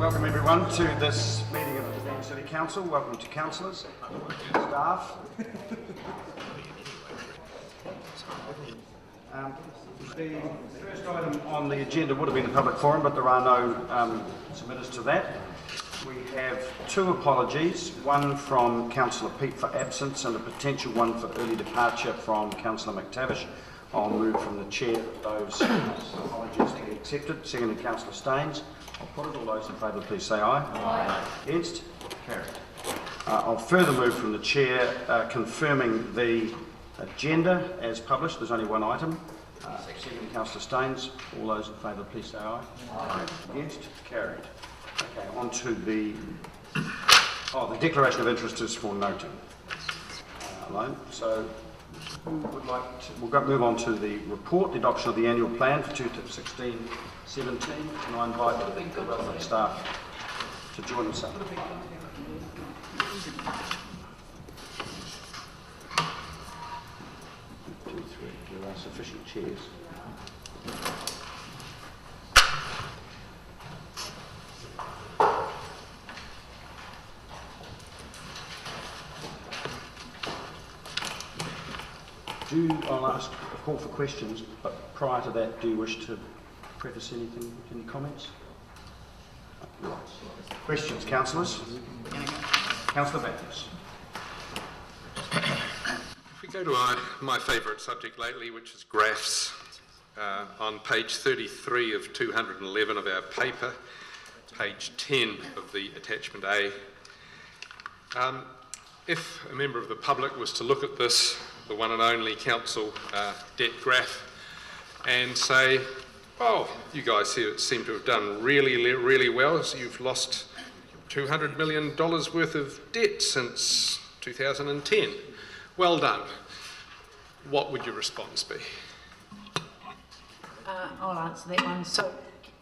Welcome everyone to this meeting of the Dunedin City Council. Welcome to councillors, staff. The first item on the agenda would have been the public forum, but there are no submitters to that. We have two apologies, one from Councillor Peat for absence and a potential one for early departure from Councillor McTavish. I'll move from the chair that those apologies to be accepted. Seconded, Councillor Staines. I'll put it. All those in favour, please say aye. Aye. Against? Carried. I'll further move from the chair confirming the agenda as published. There's only one item. Seconded, Councillor Staines. All those in favour, please say aye. Aye. Against? Carried. Okay, on to the declaration of interest is for noting alone. So who would like to, we'll move on to the report, the adoption of the annual plan for 2016-17. And I invite the relevant staff to join us up. 2, 3, there are sufficient chairs. I'll ask a call for questions, but prior to that, do you wish to preface anything, any comments? Questions, councillors? Councillor Batters. If we go to my favourite subject lately, which is graphs, on page 33 of 211 of our paper, page 10 of the attachment A, if a member of the public was to look at this, the one and only council debt graph, and say, oh, you guys here seem to have done really well. So you've lost $200 million worth of debt since 2010. Well done. What would your response be? I'll answer that one. So,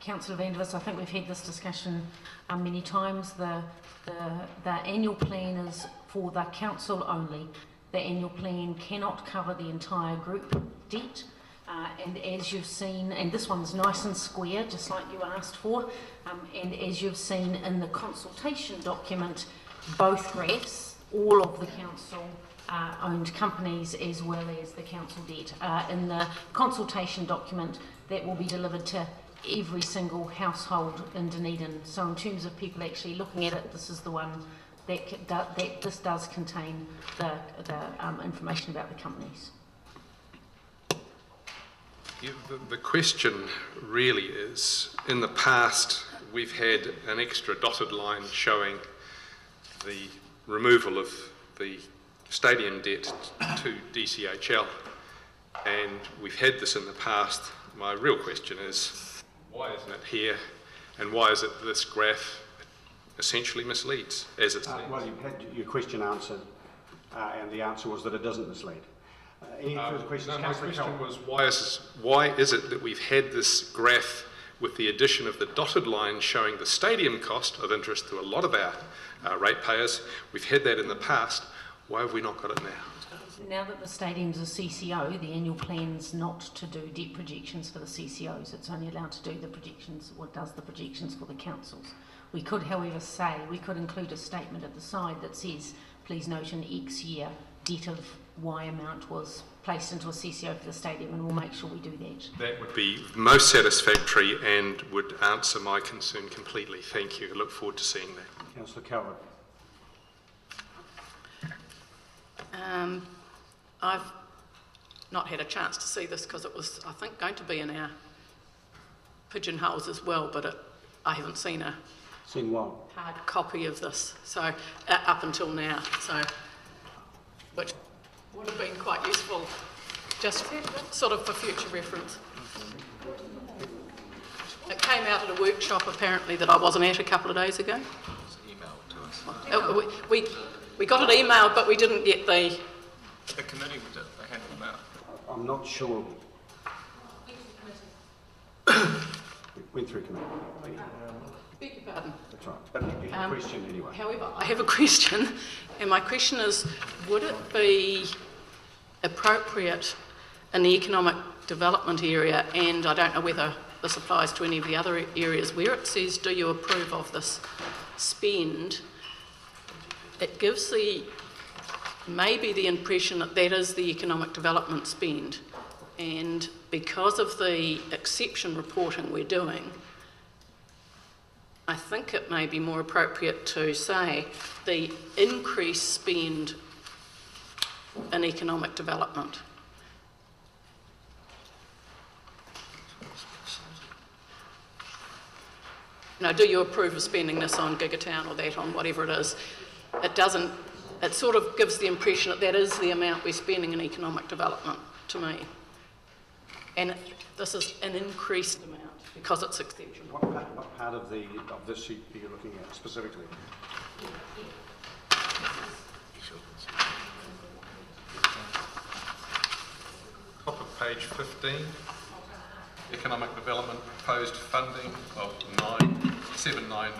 Councillor Vandervis, I think we've had this discussion many times. The annual plan is for the council only. The annual plan cannot cover the entire group debt, and as you've seen, and this one's nice and square, just like you asked for, and as you've seen in the consultation document, both graphs, all of the council owned companies as well as the council debt, in the consultation document that will be delivered to every single household in Dunedin. So in terms of people actually looking at it, this is the one that this does contain the information about the companies. Yeah, the question really is, in the past we've had an extra dotted line showing the removal of the stadium debt to DCHL, and we've had this in the past. My real question is, why isn't it here, and why is it this graph essentially misleads as it's well, you've had your question answered, and the answer was that it doesn't mislead. Any further questions? No, my question was, why is it that we've had this graph with the addition of the dotted line showing the stadium cost of interest to a lot of our ratepayers? We've had that in the past. Why have we not got it now? Now that the stadium's a CCO, the annual plan's not to do debt projections for the CCOs. It's only allowed to do the projections, or does the projections for the councils. We could, however, say, we could include a statement at the side that says, please note in X year, debt of Y amount was placed into a CCO for the stadium, and we'll make sure we do that. That would be most satisfactory and would answer my concern completely. Thank you. I look forward to seeing that. Councillor Calvert. I've not had a chance to see this because it was, I think, going to be in our pigeonholes as well, but I haven't seen a hard copy of this, so up until now, so which would have been quite useful, just sort of for future reference. It came out at a workshop apparently that I wasn't at a couple of days ago. It was emailed to us. We got it emailed, but we didn't get the committee did. They handed them out. I'm not sure. Went through committee. Beg your pardon. That's right. But you have a question anyway. However, I have a question, and my question is, would it be appropriate in the economic development area, and I don't know whether this applies to any of the other areas, where it says, do you approve of this spend, it gives maybe the impression that that is the economic development spend. And because of the exception reporting we're doing, I think it may be more appropriate to say the increased spend in economic development. Do you approve of spending this on Gigatown or that on whatever it is? It doesn't, it sort of gives the impression that that is the amount we're spending in economic development, to me. And this is an increased amount because it's exceptional. What part of this sheet are you looking at specifically? Top of page 15, economic development proposed funding of 979.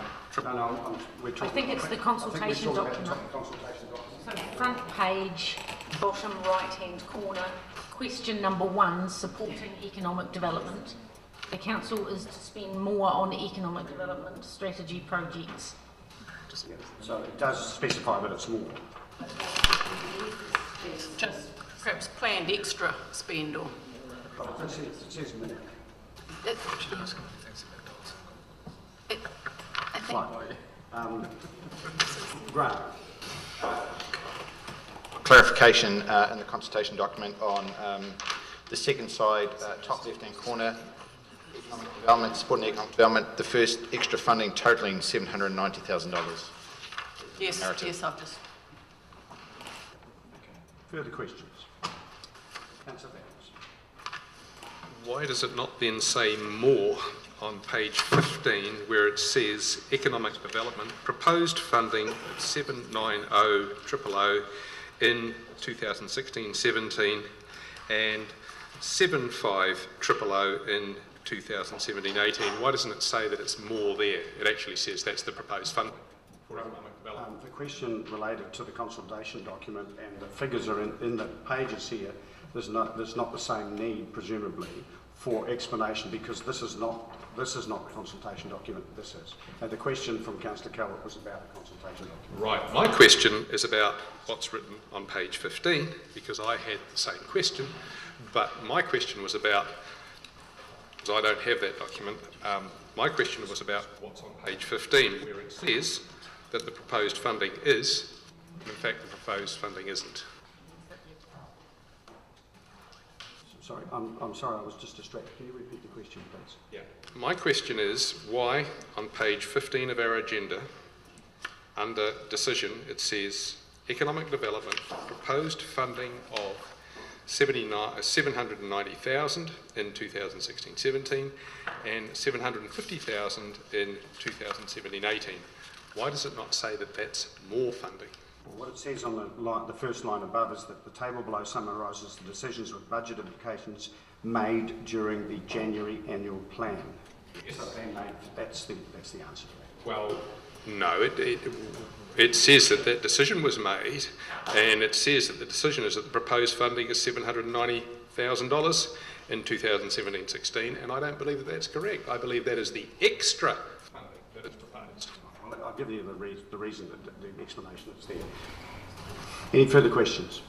No, we're talking. I think it's the consultation document. So front page, bottom right-hand corner, question number 1, supporting economic development. The council is to spend more on economic development strategy projects. So it does specify that it's more. Just perhaps planned extra spend or... It says more. Right. Grant. Clarification in the consultation document on the second side, top left-hand corner, economic development, supporting economic development, the first extra funding totaling $790,000. Yes, Narrative. yes, I've just... Further questions? Councillor Vance. Why does it not then say more on page 15 where it says economic development proposed funding at 790,000 in 2016-17 and 75,000 in 2017-18? Why doesn't it say that it's more there? It actually says that's the proposed funding for economic development. The question related to the consultation document, and the figures are in the pages here. There's not the same need, presumably, for explanation, because this is not the consultation document. This is. And the question from Councillor Calvert was about the consultation document. Right. My question is about what's written on page 15, because I had the same question, but my question was about, because I don't have that document, my question was about what's on page 15, where it says that the proposed funding is, in fact the proposed funding isn't. Sorry, I'm sorry, I was just distracted. Can you repeat the question, please? Yeah. My question is why on page 15 of our agenda, under decision, it says economic development proposed funding of 790,000 in 2016-17 and 750,000 in 2017-18. Why does it not say that that's more funding? Well, what it says on the first line above is that the table below summarises the decisions with budget implications made during the January annual plan. Yes. So that's the answer to that. Well, no, it says that that decision was made, and it says that the decision is that the proposed funding is $790,000 in 2017-16, and I don't believe that that's correct. I believe that is the extra funding that is proposed. Well, I've given you the reason, the explanation that's there. Any further questions?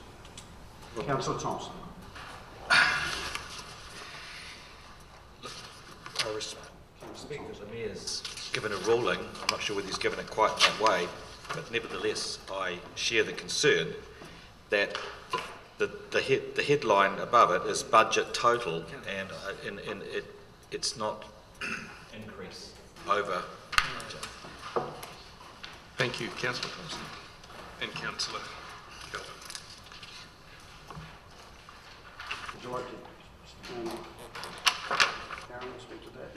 Councillor Thompson. I respect that the Mayor's given a ruling. I'm not sure whether he's given it quite that way, but nevertheless I share the concern that the headline above it is budget total, and it's not increase over. Thank you, Councillor Thompson and Councillor Kelvin. Would you like to Karen, speak to that?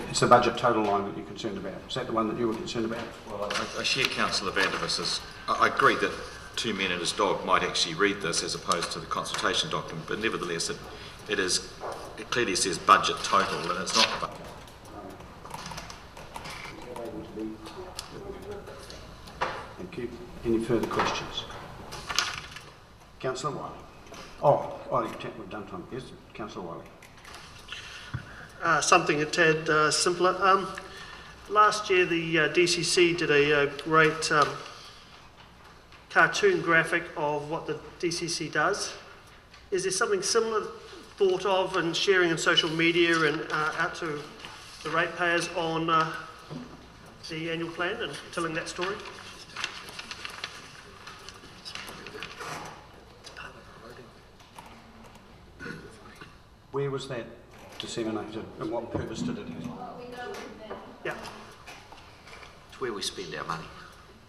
It's the budget total line that you're concerned about. Is that the one that you were concerned about? Well, I share Councillor Vandervis's. I agree that two men and his dog might actually read this as opposed to the consultation document, but nevertheless it clearly says budget total, and it's not the budget. Thank you. Any further questions? Councillor Wiley. We've done time. Yes, Councillor Wiley. Something a tad simpler. Last year, the DCC did a great cartoon graphic of what the DCC does. Is there something similar thought of and sharing in social media and out to the ratepayers on the annual plan and telling that story? Where was that disseminated and what purpose did it have? Yeah, It's where we spend our money.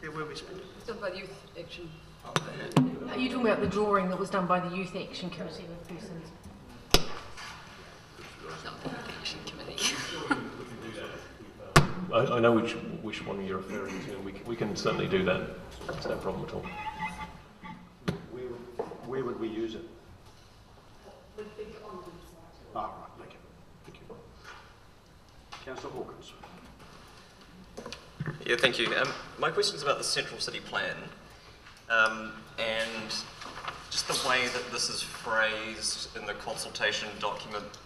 yeah, where we spend it. It's done by Youth Action. Are you talking about the drawing that was done by the Youth Action Committee with persons? Not the Youth Action Committee. I know which one you're referring to. We can certainly do that. It's no problem at all. Where would we use it? Right, thank you. Thank you. Councillor Hawkins. Yeah, thank you. My question is about the Central City Plan, and just the way that this is phrased in the consultation document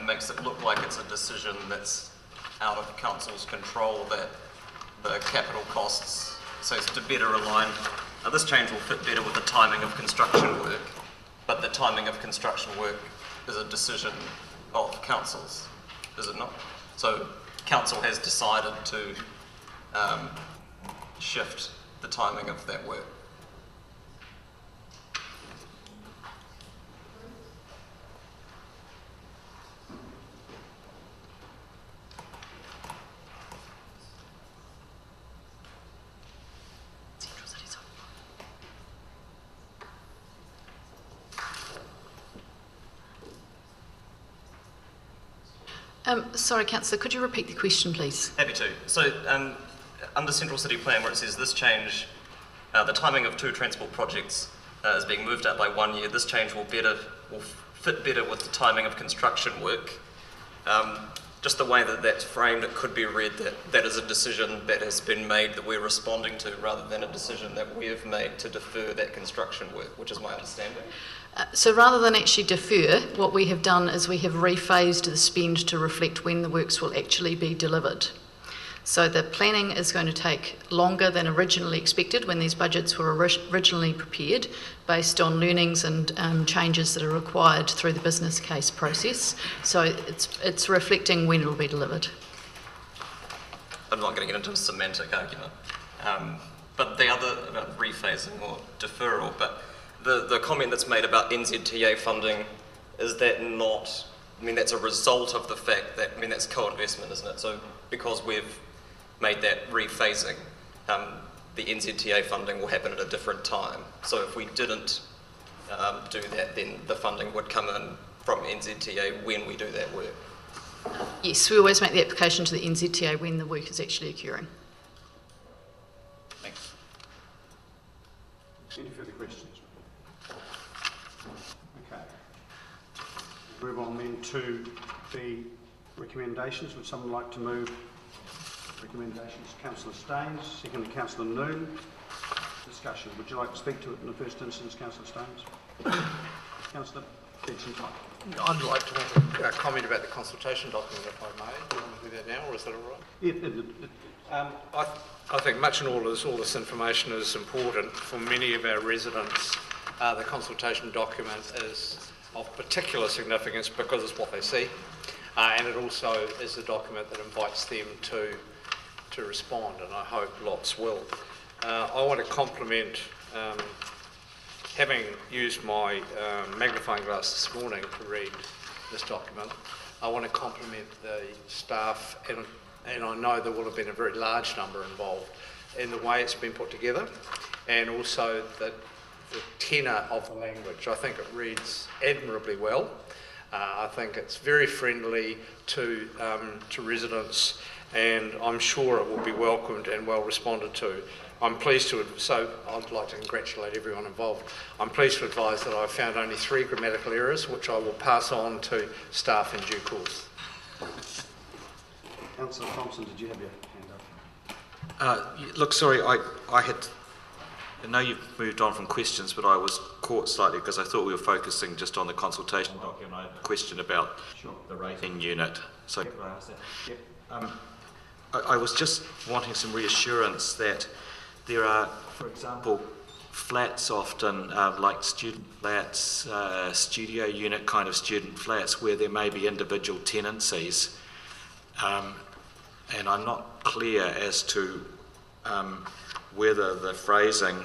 makes it look like it's a decision that's out of council's control, that the capital costs, so it's to better align. This change will fit better with the timing of construction work, but the timing of construction work is a decision of council's, is it not? So council has decided to shift the timing of that work. Sorry, Councillor, could you repeat the question, please? Happy to. So under Central City Plan, where it says this change, the timing of 2 transport projects is being moved up by 1 year, this change will fit better with the timing of construction work. Just the way that that's framed, it could be read that that is a decision that has been made that we're responding to, rather than a decision that we have made to defer that construction work, which is my understanding. So rather than actually defer, what we have done is we have rephased the spend to reflect when the works will actually be delivered. So the planning is going to take longer than originally expected when these budgets were originally prepared, based on learnings and changes that are required through the business case process. So it's reflecting when it will be delivered. I'm not going to get into a semantic argument. But the other about rephasing or deferral, but the comment that's made about NZTA funding, is that not, I mean, that's a result of the fact that, I mean, that's co-investment, isn't it? So because we've made that rephasing, the NZTA funding will happen at a different time. So if we didn't do that, then the funding would come in from NZTA when we do that work. Yes, we always make the application to the NZTA when the work is actually occurring. Thanks. Any further questions? Okay. Move on then to the recommendations. Would someone like to move recommendations? Councillor Staines, second to Councillor Noon. Discussion. Would you like to speak to it in the first instance, Councillor Staines? Councillor Benson. I'd like to make a comment about the consultation document, if I may. Do you want to do that now, or is that all right? I think much and all this information is important for many of our residents. The consultation document is of particular significance because it's what they see, and it also is a document that invites them to respond, and I hope lots will. I want to compliment, having used my magnifying glass this morning to read this document, I want to compliment the staff, and I know there will have been a very large number involved in the way it's been put together, and also the tenor of the language. I think it reads admirably well. I think it's very friendly to residents, and I'm sure it will be welcomed and well responded to. I'm pleased to, so I'd like to congratulate everyone involved. I'm pleased to advise that I've found only 3 grammatical errors, which I will pass on to staff in due course. Councillor Thompson, did you have your hand up? Look, sorry, I know you've moved on from questions, but I was caught slightly because I thought we were focusing just on the consultation document. I had a question about the rating unit. So could I ask that? Yep. I was just wanting some reassurance that there are, for example, flats often, like student flats, studio unit kind of student flats, where there may be individual tenancies. And I'm not clear as to whether the phrasing,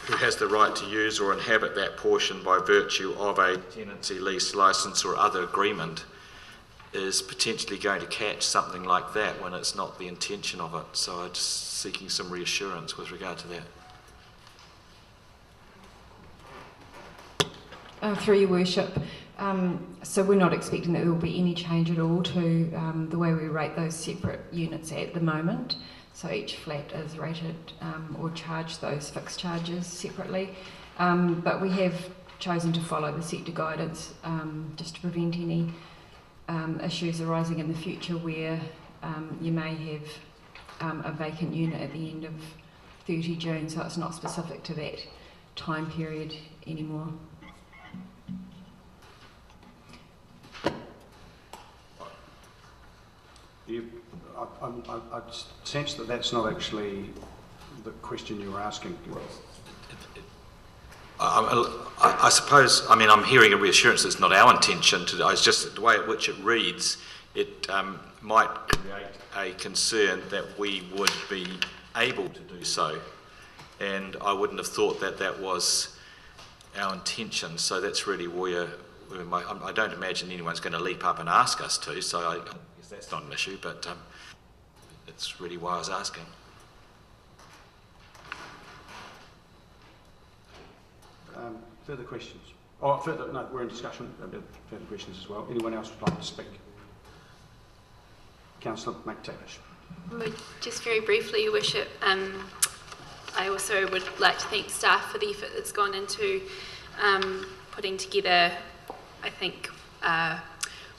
who has the right to use or inhabit that portion by virtue of a tenancy, lease, licence or other agreement, is potentially going to catch something like that when it's not the intention of it. So I'm just seeking some reassurance with regard to that. Through your worship, so we're not expecting that there will be any change at all to the way we rate those separate units at the moment. So each flat is rated or charged those fixed charges separately. But we have chosen to follow the sector guidance just to prevent any issues arising in the future where you may have a vacant unit at the end of 30 June, so it's not specific to that time period anymore. I sense that that's not actually the question you were asking. I suppose, I mean, I'm hearing a reassurance that it's not our intention to, it's just the way at which it reads, it might create a concern that we would be able to do so. And I wouldn't have thought that that was our intention. So that's really where I don't imagine anyone's going to leap up and ask us to, so I guess that's not an issue, but that's really why I was asking. Further questions? Oh, no, we're in discussion about further questions as well. Anyone else would like to speak? Councillor McTavish. Well, just very briefly, Your Worship, I also would like to thank staff for the effort that's gone into putting together, I think,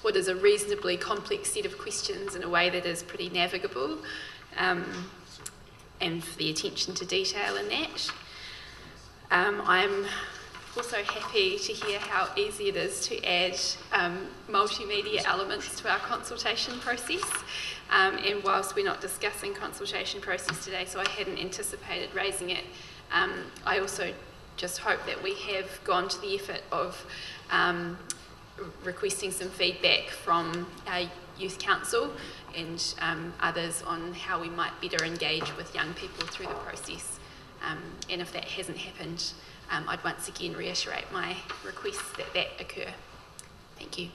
what is a reasonably complex set of questions in a way that is pretty navigable, and for the attention to detail in that. I'm also happy to hear how easy it is to add multimedia elements to our consultation process. And whilst we're not discussing consultation process today, so I hadn't anticipated raising it, I also just hope that we have gone to the effort of requesting some feedback from our Youth Council and others on how we might better engage with young people through the process. And if that hasn't happened, I'd once again reiterate my request that that occur. Thank you.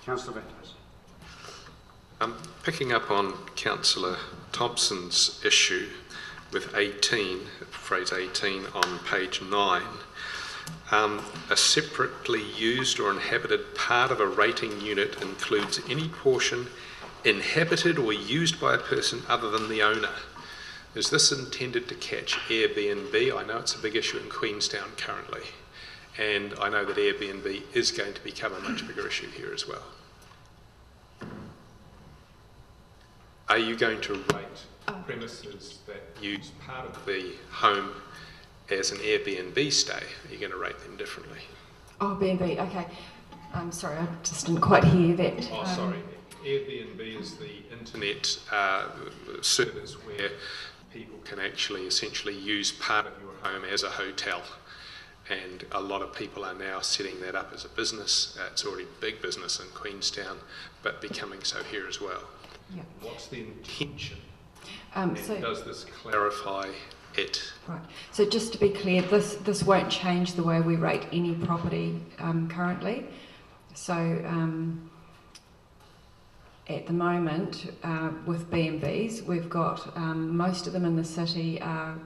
Councillor Vanders. Picking up on Councillor Thompson's issue with 18, phrase 18 on page 9, a separately used or inhabited part of a rating unit includes any portion inhabited or used by a person other than the owner. Is this intended to catch Airbnb? I know it's a big issue in Queenstown currently, and I know that Airbnb is going to become a much bigger issue here as well. Are you going to rate premises that use part of the home as an Airbnb stay? Are you going to rate them differently? Oh, B&B, okay. I'm sorry, I just didn't quite hear that. Oh, sorry. Airbnb is the internet service where people can actually essentially use part of your home as a hotel, and a lot of people are now setting that up as a business. It's already a big business in Queenstown, but becoming so here as well. Yep. What's the intention? So, does this clarify it? Right. So just to be clear, this won't change the way we rate any property currently. So at the moment, with B&Bs, we've got most of them in the city are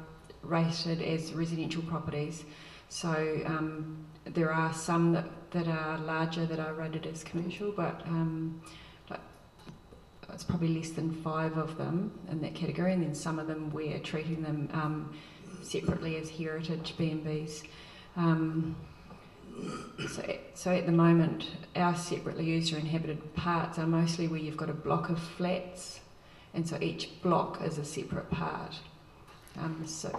rated as residential properties. So there are some that are larger that are rated as commercial, but like it's probably less than 5 of them in that category, and then some of them we're treating them separately as heritage B&Bs. So at the moment, our separately used or inhabited parts are mostly where you've got a block of flats, and so each block is a separate part. So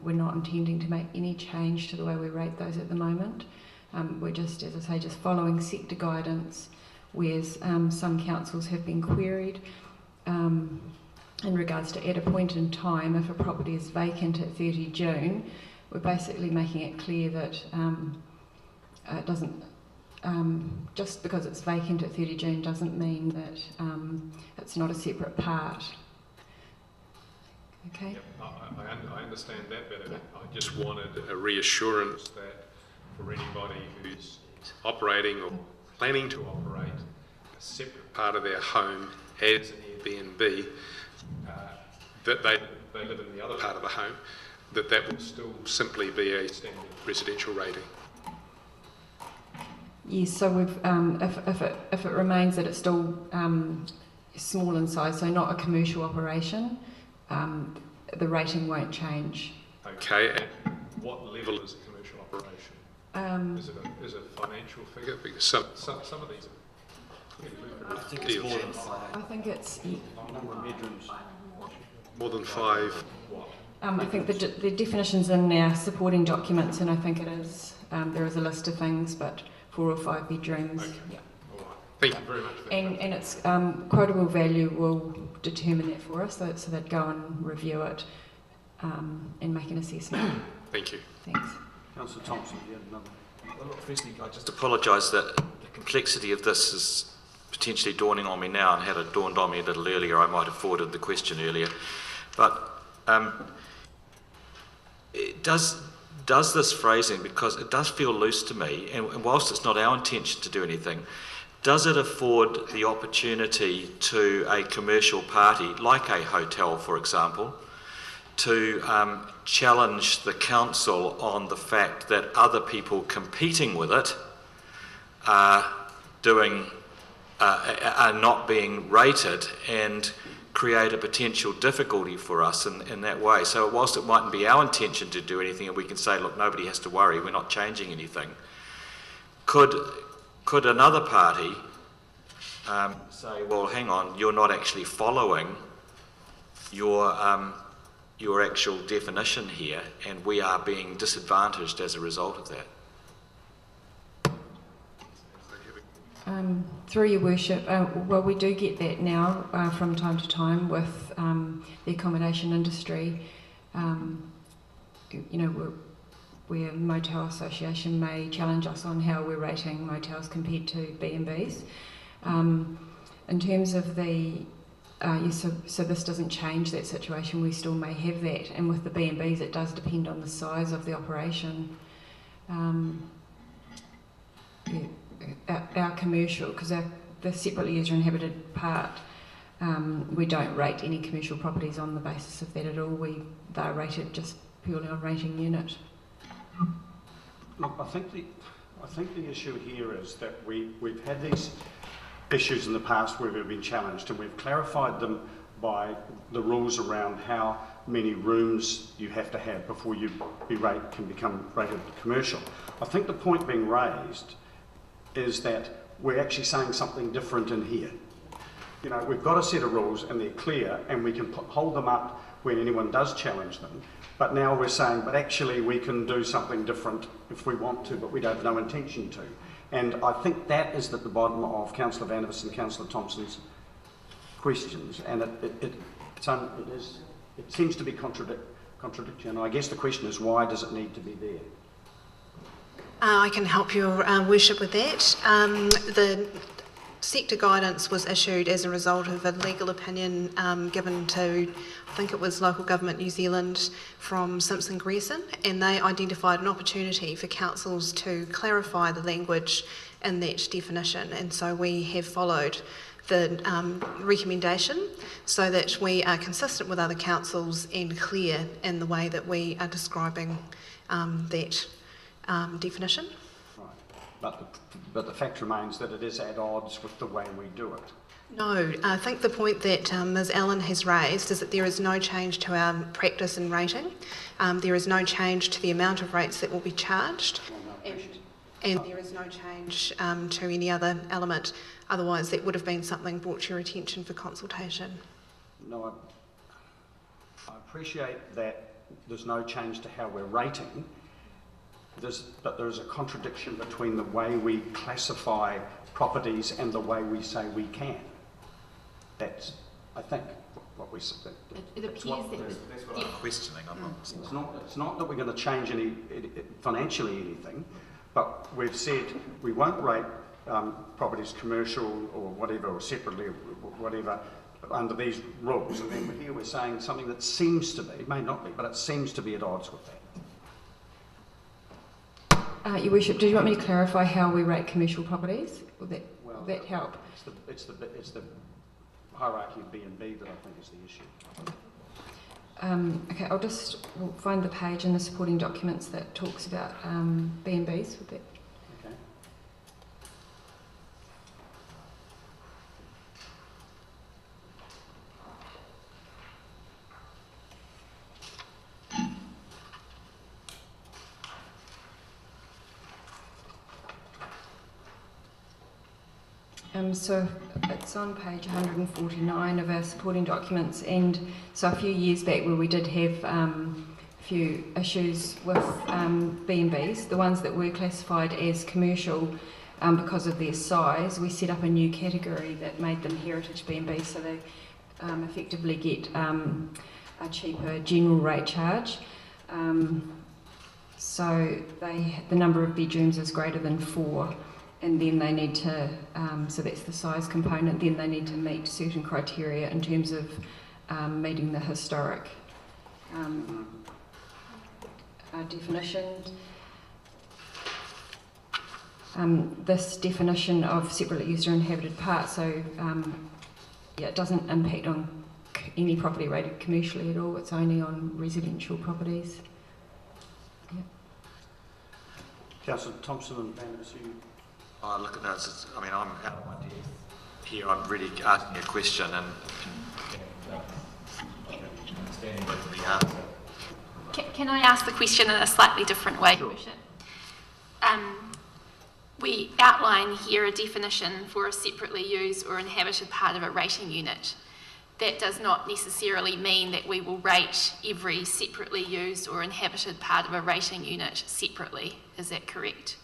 we're not intending to make any change to the way we rate those at the moment. We're just, as I say, just following sector guidance, whereas some councils have been queried in regards to at a point in time, if a property is vacant at 30 June, we're basically making it clear that it doesn't, just because it's vacant at 30 June doesn't mean that it's not a separate part. Okay? Yep, I understand that better. Yep. I just wanted a reassurance that for anybody who's operating or planning to operate a separate part of their home as an Airbnb, that they live in the other part of the home, that will still simply be a standard residential rating. Yes, so we've, if it remains that it's still small in size, so not a commercial operation, the rating won't change. Okay, and what level is a commercial operation? Is it a financial figure? Because some of these are I think it's more than 5. I think it's Number of bedrooms. more than 5. What? I think the definition's in our supporting documents, and I think it is. There is a list of things, but 4 or 5 bedrooms. Okay. Yeah. All right. Thank you very much for that. And it's quotable value will determine that for us, so they'd go and review it and make an assessment. Thank you. Thanks. Councillor Thompson, you had another. Well, look, firstly, I just apologise that the complexity of this is potentially dawning on me now, and had it dawned on me a little earlier, I might have forwarded the question earlier. But does this phrasing, because it does feel loose to me, and whilst it's not our intention to do anything, does it afford the opportunity to a commercial party, like a hotel, for example, to challenge the council on the fact that other people competing with it are not being rated, and create a potential difficulty for us in that way? So whilst it mightn't be our intention to do anything, and we can say, look, nobody has to worry, we're not changing anything, could another party say, well, hang on, you're not actually following your actual definition here, and we are being disadvantaged as a result of that? Through your worship, well, we do get that now from time to time with the accommodation industry. You know, where Motel Association may challenge us on how we're rating motels compared to B&Bs. In terms of the, so this doesn't change that situation, we still may have that, and with the B&Bs it does depend on the size of the operation. Our commercial, because the separately used or inhabited part, we don't rate any commercial properties on the basis of that at all. They're rated just purely on rating unit. Look, I think the issue here is that we've had these issues in the past where we've been challenged, and we've clarified them by the rules around how many rooms you have to have before you can become rated commercial. I think the point being raised is that we're actually saying something different in here. You know, we've got a set of rules and they're clear, and we can hold them up when anyone does challenge them. But now we're saying, but actually we can do something different if we want to, but we have no intention to. And I think that is at the bottom of Councillor Vandervis and Councillor Thompson's questions, and it seems to be contradictory. And I guess the question is, why does it need to be there? I can help your worship with that. The sector guidance was issued as a result of a legal opinion given to, I think it was Local Government New Zealand, from Simpson Grierson, and they identified an opportunity for councils to clarify the language in that definition, and so we have followed the recommendation so that we are consistent with other councils and clear in the way that we are describing that definition. Right, but the fact remains that it is at odds with the way we do it. No, I think the point that Ms Allen has raised is that there is no change to our practice in rating. There is no change to the amount of rates that will be charged, and there is no change to any other element. Otherwise, that would have been something brought to your attention for consultation. No, I appreciate that there's no change to how we're rating, but there is a contradiction between the way we classify properties and the way we say we can. That's, I think, what we said. It appears That's what I'm questioning. It's not that we're going to change financially anything, but we've said we won't rate properties commercial or whatever, or separately or whatever, under these rules. And then here we're saying something that seems to be, it may not be, but it seems to be at odds with that. Your Worship, did you want me to clarify how we rate commercial properties? Will that help? It's the hierarchy of B&B that I think is the issue. Okay, we'll find the page in the supporting documents that talks about B&Bs. With that. Okay. So it's on page 149 of our supporting documents, and so a few years back where we did have a few issues with B&Bs, the ones that were classified as commercial because of their size, we set up a new category that made them heritage B&Bs, so they effectively get a cheaper general rate charge. So the number of bedrooms is greater than 4. And then they need to, so that's the size component, then they need to meet certain criteria in terms of meeting the historic definition. This definition of separately used or inhabited part, so yeah, it doesn't impact on any property rated commercially at all, it's only on residential properties. Yeah. Councillor Thompson and Van I look at that, I mean, I'm out of my depth here. I'm really asking a question and understanding the answer. Can I ask the question in a slightly different way, Sure. Bishop? We outline here a definition for a separately used or inhabited part of a rating unit. That does not necessarily mean that we will rate every separately used or inhabited part of a rating unit separately. Is that correct?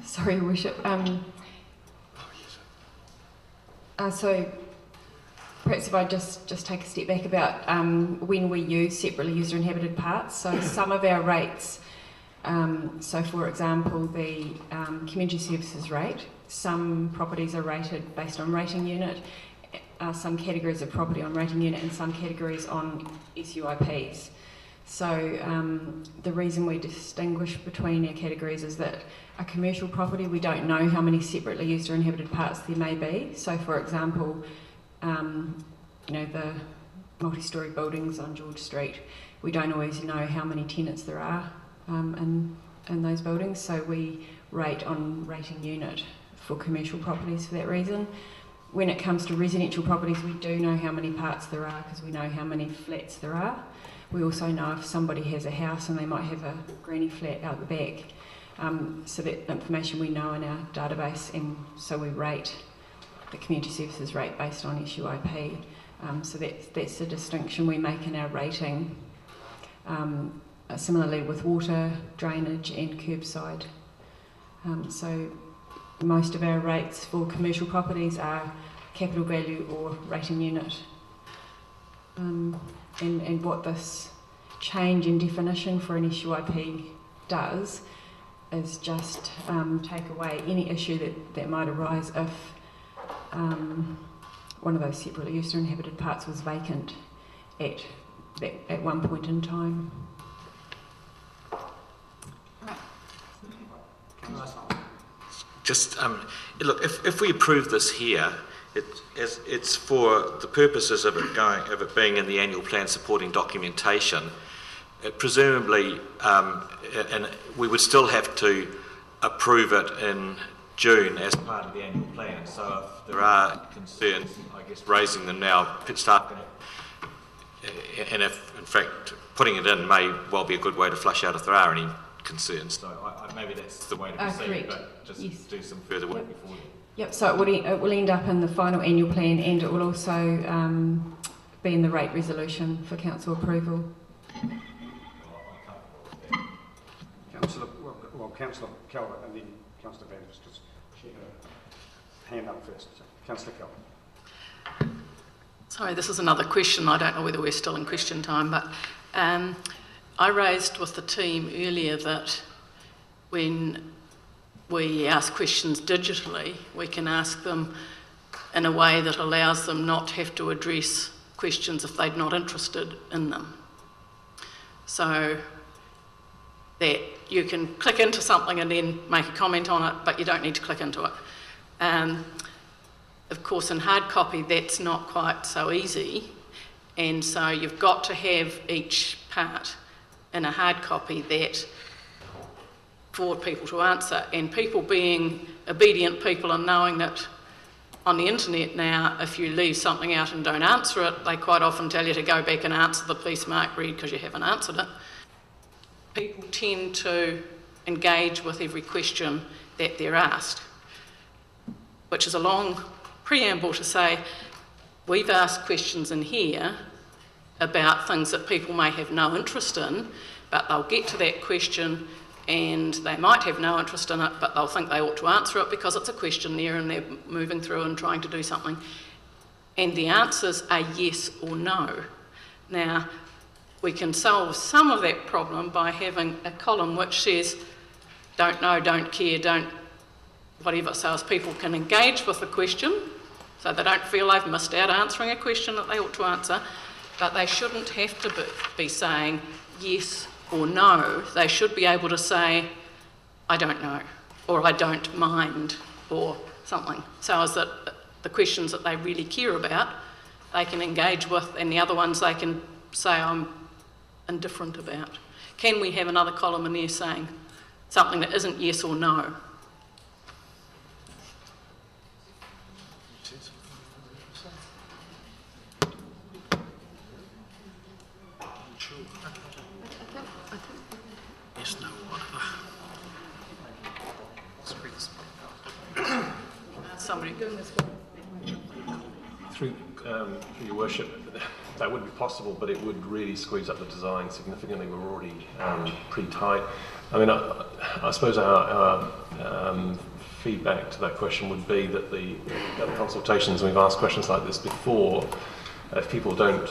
Sorry, Your Worship. So perhaps if I just take a step back about when we use separately used or inhabited parts. So some of our rates, so for example, the community services rate, some properties are rated based on rating unit, some categories of property on rating unit, and some categories on SUIPs. So the reason we distinguish between our categories is that a commercial property, we don't know how many separately used or inhabited parts there may be. So for example, you know, the multi-storey buildings on George Street, we don't always know how many tenants there are in those buildings. So we rate on rating unit for commercial properties for that reason. When it comes to residential properties, we do know how many parts there are because we know how many flats there are. We also know if somebody has a house and they might have a granny flat out the back. So that information we know in our database, and so we rate the community services rate based on SUIP. So that's the distinction we make in our rating. similarly with water, drainage and curbside. So most of our rates for commercial properties are capital value or rating unit. And what this change in definition for an SUIP does is just take away any issue that might arise if one of those separate used or inhabited parts was vacant at one point in time. Just, look, if we approve this here, it's for the purposes of it being in the annual plan supporting documentation. Presumably, and we would still have to approve it in June as part of the annual plan. So if there are concerns, I guess raising them now, and if in fact putting it in may well be a good way to flush out if there are any concerns. So maybe that's the way to proceed, but just do some further work before then. Yep, so it will end up in the final annual plan, and it will also be in the rate resolution for council approval. Councillor Calvert and then Councillor Vanders, because she had her hand up first. So, Councillor Calvert. Sorry, this is another question. I don't know whether we're still in question time, but I raised with the team earlier that when we ask questions digitally, we can ask them in a way that allows them not to have to address questions if they're not interested in them. So that you can click into something and then make a comment on it, but you don't need to click into it. Of course, in hard copy, that's not quite so easy, and so you've got to have each part in a hard copy that for people to answer, and people being obedient people and knowing that on the internet now, if you leave something out and don't answer it, they quite often tell you to go back and answer the police mark read because you haven't answered it. People tend to engage with every question that they're asked, which is a long preamble to say we've asked questions in here about things that people may have no interest in, but they'll get to that question and they might have no interest in it, but they'll think they ought to answer it because it's a question there and they're moving through and trying to do something. And the answers are yes or no. Now, we can solve some of that problem by having a column which says don't know, don't care, don't whatever, so as people can engage with the question, so they don't feel they've missed out answering a question that they ought to answer, but they shouldn't have to be saying yes or no. They should be able to say, I don't know, or I don't mind, or something, so as that the questions that they really care about, they can engage with, and the other ones they can say, I'm indifferent about. Can we have another column in there saying something that isn't yes or no? Yes, no, whatever. Somebody doing this one. Through your worship, that would be possible, but it would really squeeze up the design significantly. We're already pretty tight. I mean, I suppose our feedback to that question would be that the consultations, and we've asked questions like this before, if people don't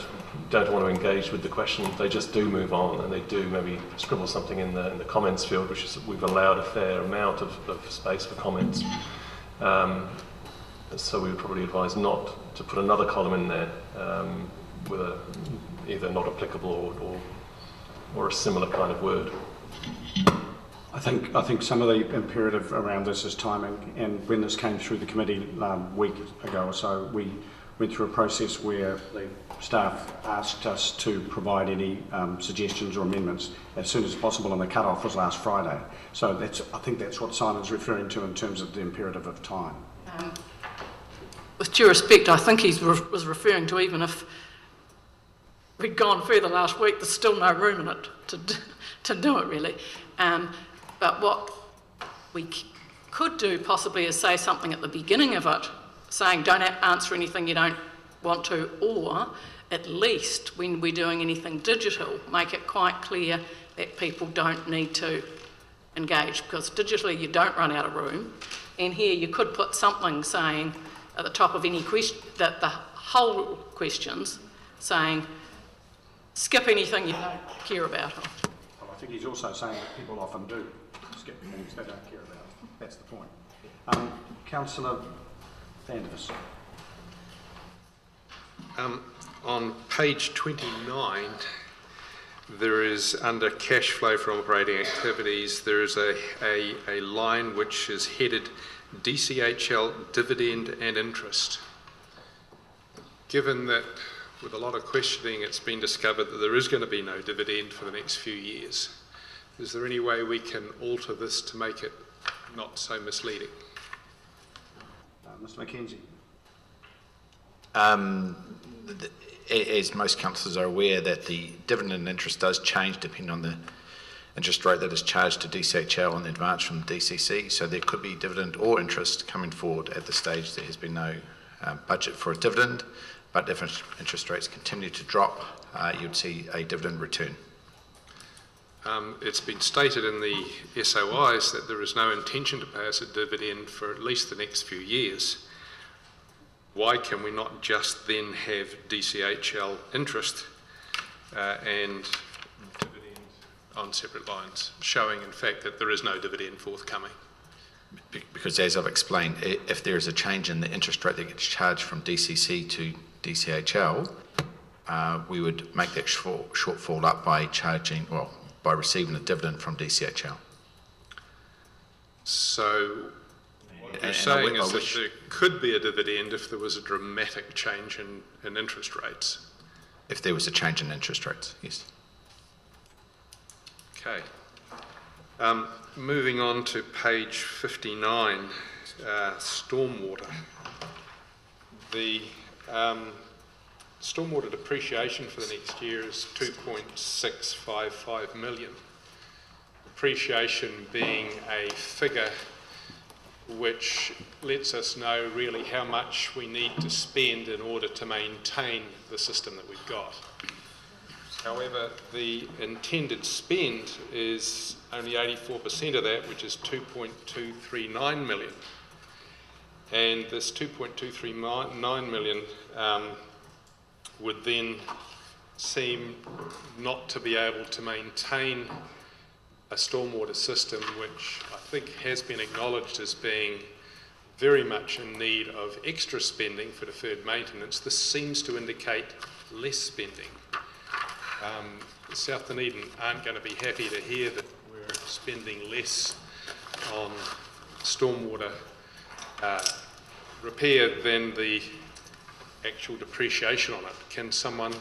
want to engage with the question, they just do move on, and they do maybe scribble something in the comments field, which is, we've allowed a fair amount of space for comments. So we would probably advise not to put another column in there with either not applicable or a similar kind of word. I think some of the imperative around this is timing, and when this came through the committee a week ago or so, we went through a process where the staff asked us to provide any suggestions or amendments as soon as possible, and the cut-off was last Friday. So I think that's what Simon's referring to in terms of the imperative of time. With due respect, I think he was referring to even if we'd gone further last week, there's still no room in it to do it really. But what we could do possibly is say something at the beginning of it, saying don't answer anything you don't want to, or at least when we're doing anything digital, make it quite clear that people don't need to engage, because digitally you don't run out of room, and here you could put something saying at the top of any question, that the whole questions saying skip anything you don't care about. Well, I think he's also saying that people often do skip things they don't care about. That's the point. Councillor Vanders. On page 29, there is, under cash flow from operating activities, there is a line which is headed DCHL dividend and interest. Given that with a lot of questioning it's been discovered that there is going to be no dividend for the next few years, is there any way we can alter this to make it not so misleading? Mr Mackenzie. As most councillors are aware, that the dividend and interest does change depending on the interest rate that is charged to DCHL and the advance from the DCC. So there could be dividend or interest coming forward. At this stage, there has been no budget for a dividend, but if interest rates continue to drop, you'd see a dividend return. It's been stated in the SOIs that there is no intention to pay us a dividend for at least the next few years. Why can we not just then have DCHL interest and dividend on separate lines, showing in fact that there is no dividend forthcoming? Because as I've explained, if there is a change in the interest rate that gets charged from DCC to DCHL, we would make that shortfall up by by receiving a dividend from DCHL. So what you're saying is that there could be a dividend if there was a dramatic change in interest rates? If there was a change in interest rates, yes. Okay. Moving on to page 59, stormwater. The stormwater depreciation for the next year is 2.655 million. Depreciation being a figure which lets us know really how much we need to spend in order to maintain the system that we've got. However, the intended spend is only 84% of that, which is 2.239 million. And this 2.239 million would then seem not to be able to maintain a stormwater system which I think has been acknowledged as being very much in need of extra spending for deferred maintenance. This seems to indicate less spending. South Dunedin aren't going to be happy to hear that we're spending less on stormwater repair than the actual depreciation on it. Can someone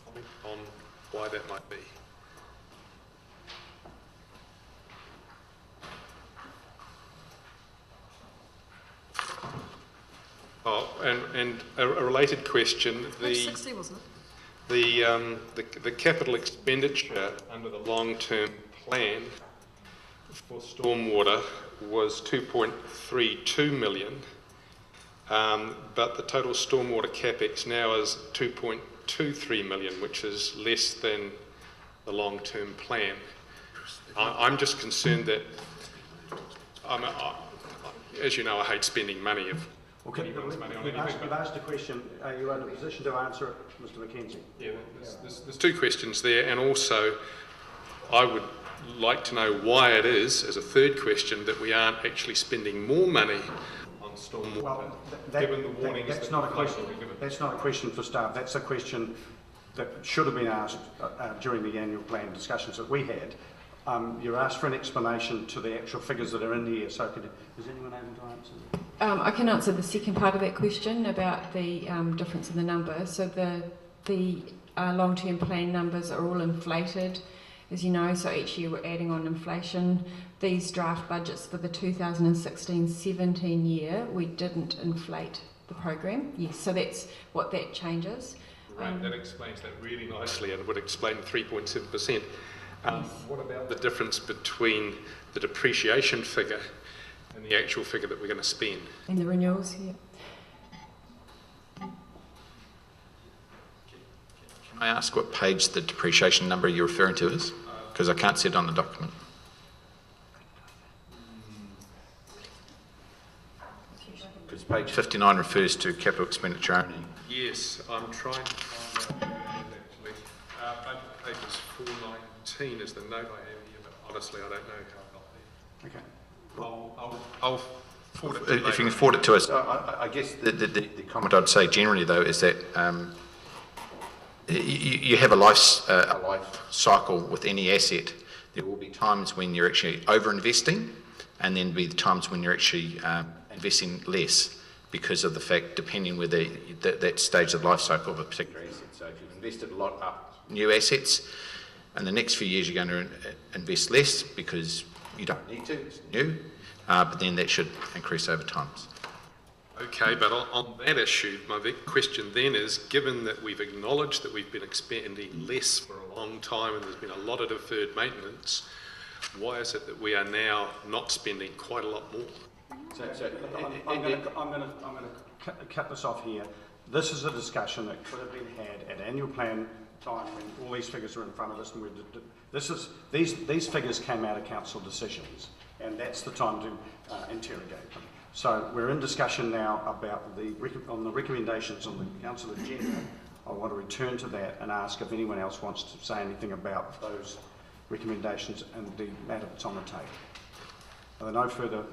comment on why that might be? Oh, and a related question. Page 60, wasn't it? The capital expenditure under the long-term plan for stormwater was 2.32 million, but the total stormwater capex now is 2.23 million, which is less than the long-term plan. I'm just concerned that, as you know, I hate spending money. Okay, you've asked a question. Are you in a position to answer it, Mr Mackenzie? Yeah, there's two questions there, and also I would like to know why it is, as a third question, that we aren't actually spending more money on stormwater, well, given the warnings. That's not a question. That's not a question for staff. That's a question that should have been asked during the annual plan discussions that we had. You're asked for an explanation to the actual figures that are in here. So, is anyone able to answer that? I can answer the second part of that question about the difference in the numbers. So the long-term plan numbers are all inflated, as you know, so each year we're adding on inflation. These draft budgets for the 2016-17 year, we didn't inflate the program. Yes, so that's what that changes. Right, that explains that really nicely and would explain 3.7%. What about the difference between the depreciation figure and the actual figure that we're going to spend? And the renewals, yeah. Can I ask what page the depreciation number you're referring to is? because I can't see it on the document. Because page 59 refers to capital expenditure only. Yes, I'm trying to find that actually. Pages 419 is the note I have here, but honestly I don't know how I got there. Okay. I'll forward it to you If you later. can forward it to us. I guess the comment I'd say generally though is that you have a life cycle with any asset. There will be times when you're actually over-investing, and then be the times when you're actually investing less because of the fact, depending whether that stage of life cycle of a particular asset. So if you've invested a lot up new assets, and the next few years you're going to invest less because you don't need to, it's new, but then that should increase over time. Okay, but on that issue, my big question then is, given that we've acknowledged that we've been expending less for a long time and there's been a lot of deferred maintenance, why is it that we are now not spending quite a lot more? I'm going to cut this off here. This is a discussion that could have been had at annual plan time when all these figures are in front of us, and these figures came out of council decisions, and that's the time to interrogate them. So we're in discussion now about on the recommendations on the council agenda. I want to return to that and ask if anyone else wants to say anything about those recommendations and the matter that's on the table. Are there no further?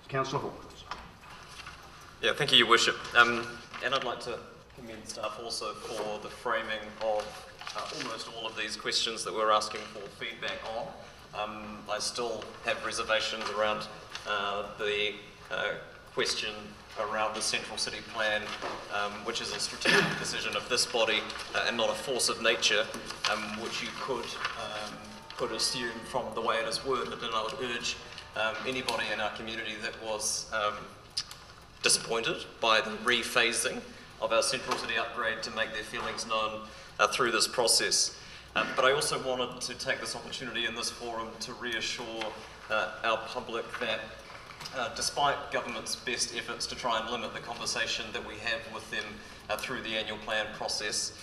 Councillor Hawkins. Yeah, thank you, Your Worship. And I'd like to commend staff also for the framing of almost all of these questions that we're asking for feedback on. I still have reservations around the question around the Central City Plan, which is a strategic decision of this body and not a force of nature, which you could assume from the way it is worded, and I would urge anybody in our community that was disappointed by the rephasing of our Central City upgrade to make their feelings known through this process. But I also wanted to take this opportunity in this forum to reassure our public that despite government's best efforts to try and limit the conversation that we have with them through the annual plan process,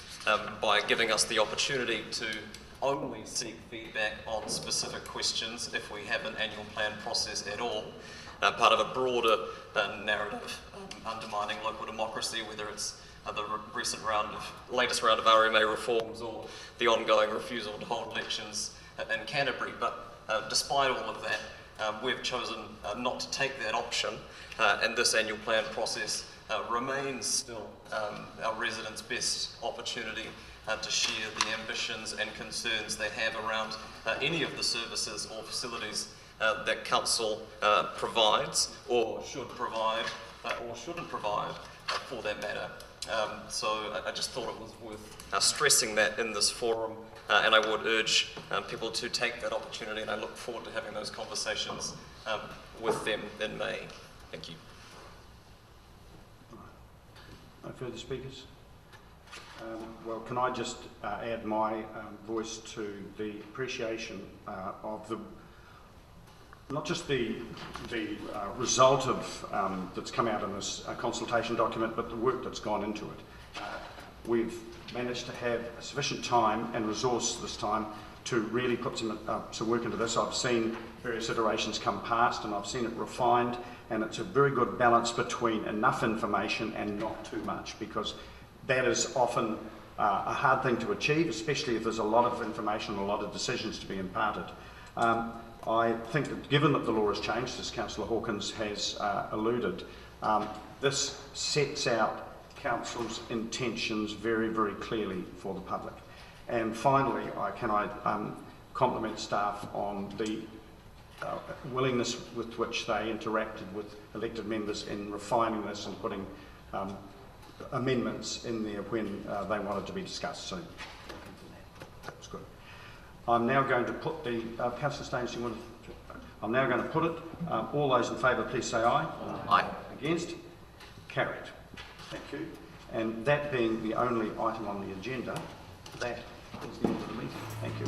by giving us the opportunity to only seek feedback on specific questions if we have an annual plan process at all, part of a broader narrative undermining local democracy, whether it's the latest round of RMA reforms or the ongoing refusal to hold elections in Canterbury. But despite all of that, we've chosen not to take that option, and this annual plan process remains still our residents' best opportunity to share the ambitions and concerns they have around any of the services or facilities that council provides or should provide or shouldn't provide for that matter. So I just thought it was worth stressing that in this forum, and I would urge people to take that opportunity, and I look forward to having those conversations with them in May. Thank you. No further speakers? Well, can I just add my voice to the appreciation of not just the result of that's come out in this consultation document, but the work that's gone into it. We've managed to have sufficient time and resource this time to really put some work into this. I've seen various iterations come past, and I've seen it refined, and it's a very good balance between enough information and not too much, because that is often a hard thing to achieve, especially if there's a lot of information and a lot of decisions to be imparted. I think that given that the law has changed, as Councillor Hawkins has alluded, this sets out Council's intentions very, very clearly for the public. And finally, can I compliment staff on the willingness with which they interacted with elected members in refining this and putting amendments in there when they wanted to be discussed. So that was good. I'm now going to put the Councillor Staines, I'm now going to put it. All those in favour, please say aye. Aye. Against? Carried. Thank you. And that being the only item on the agenda, that is the end of the meeting. Thank you.